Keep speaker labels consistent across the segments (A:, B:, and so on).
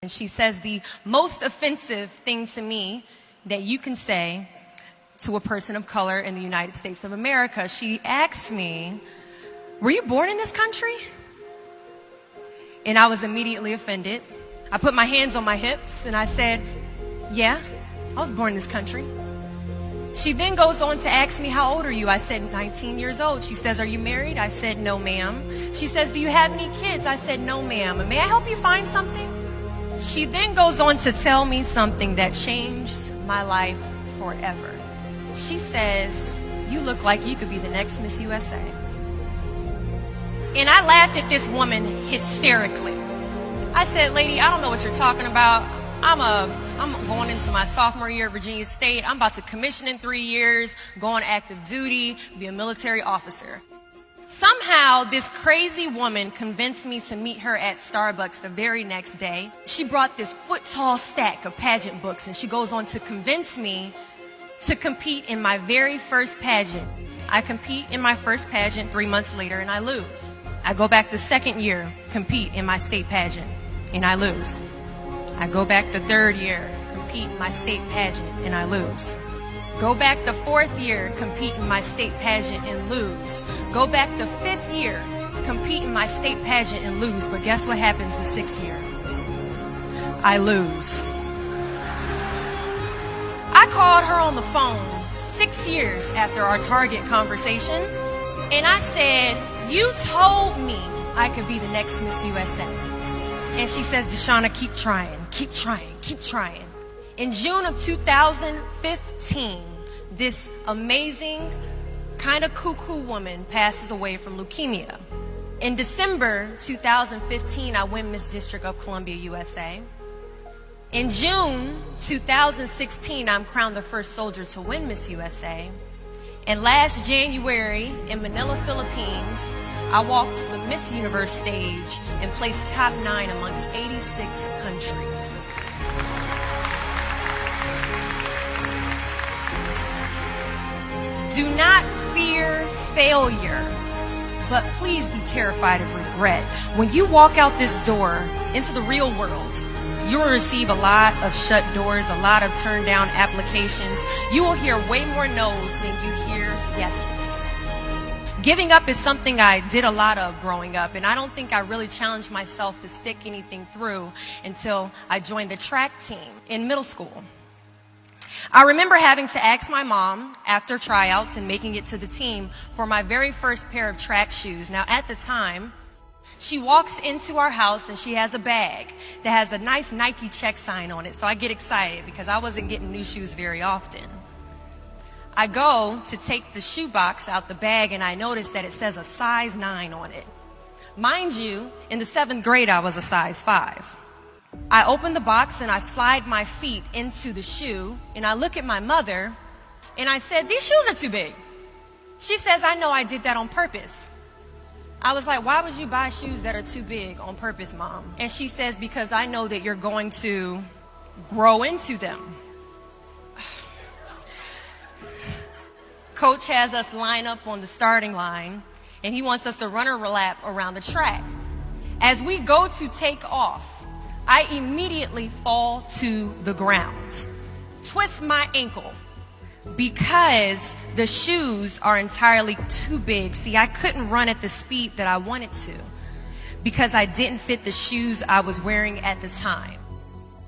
A: And she says the most offensive thing to me that you can say to a person of color in the United States of America. She asks me, "Were you born in this country?" And I was immediately offended. I put my hands on my hips and I said, "Yeah, I was born in this country." She then goes on to ask me, "How old are you?" I said, 19 years old. She says, "Are you married?" I said, "No, ma'am." She says, "Do you have any kids?" I said, "No, ma'am." "May I help you find something?" She then goes on to tell me something that changed my life forever. She says, "You look like you could be the next Miss USA." And I laughed at this woman hysterically. I said, "Lady, I don't know what you're talking about. I'm going into my sophomore year at Virginia State. I'm about to commission in 3 years, go on active duty, be a military officer." Somehow, this crazy woman convinced me to meet her at Starbucks the very next day. She brought this foot-tall stack of pageant books, and she goes on to convince me to compete in my very first pageant. I compete in my first pageant 3 months later, and I lose. I go back the second year, compete in my state pageant, and I lose. I go back the third year, compete in my state pageant, and I lose. Go back the fourth year, compete in my state pageant and lose. Go back the fifth year, compete in my state pageant and lose. But guess what happens the sixth year? I lose. I called her on the phone 6 years after our Target conversation, and I said, "You told me I could be the next Miss USA." And she says, "Deshauna, keep trying, keep trying, keep trying." In June of 2015, this amazing, kind of cuckoo woman passes away from leukemia. In December 2015, I win Miss District of Columbia, USA. In June 2016, I'm crowned the first soldier to win Miss USA. And last January, in Manila, Philippines, I walked the Miss Universe stage and placed top 9 amongst 86 countries. Do not fear failure, but please be terrified of regret. When you walk out this door into the real world, you will receive a lot of shut doors, a lot of turned down applications. You will hear way more no's than you hear yeses. Giving up is something I did a lot of growing up, and I don't think I really challenged myself to stick anything through until I joined the track team in middle school. I remember having to ask my mom after tryouts and making it to the team for my very first pair of track shoes. Now, at the time, she walks into our house and she has a bag that has a nice Nike check sign on it. So I get excited because I wasn't getting new shoes very often. I go to take the shoe box out the bag and I notice that it says a size 9 on it. Mind you, in the 7th grade, I was a size 5. I open the box and I slide my feet into the shoe and I look at my mother and I said, "These shoes are too big." She says, "I know I did that on purpose." I was like, "Why would you buy shoes that are too big on purpose, Mom?" And she says, "Because I know that you're going to grow into them." Coach has us line up on the starting line and he wants us to run a lap around the track. As we go to take off, I immediately fall to the ground, twist my ankle because the shoes are entirely too big. See, I couldn't run at the speed that I wanted to because I didn't fit the shoes I was wearing at the time.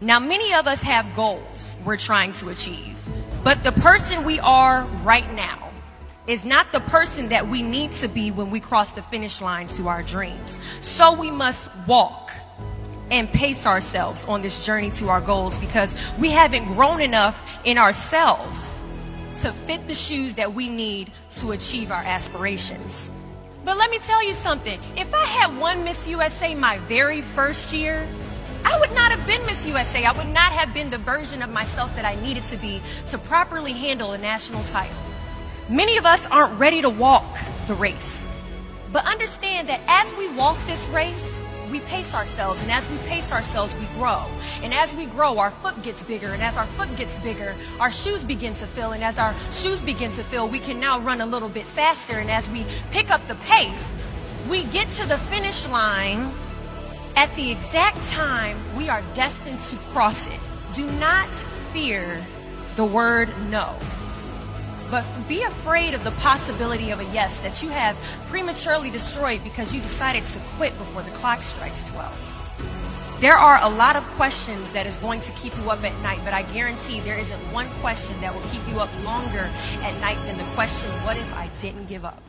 A: Now, many of us have goals we're trying to achieve, but the person we are right now is not the person that we need to be when we cross the finish line to our dreams. So we must walk and pace ourselves on this journey to our goals because we haven't grown enough in ourselves to fit the shoes that we need to achieve our aspirations. But let me tell you something. If I had won Miss USA my very first year, I would not have been Miss USA. I would not have been the version of myself that I needed to be to properly handle a national title. Many of us aren't ready to walk the race. But understand that as we walk this race, we pace ourselves, and as we pace ourselves, we grow. And as we grow, our foot gets bigger, and as our foot gets bigger, our shoes begin to fill, and as our shoes begin to fill, we can now run a little bit faster, and as we pick up the pace, we get to the finish line at the exact time we are destined to cross it, do not fear the word no. But be afraid of the possibility of a yes that you have prematurely destroyed because you decided to quit before the clock strikes 12. There are a lot of questions that is going to keep you up at night, but I guarantee there isn't one question that will keep you up longer at night than the question, what if I didn't give up?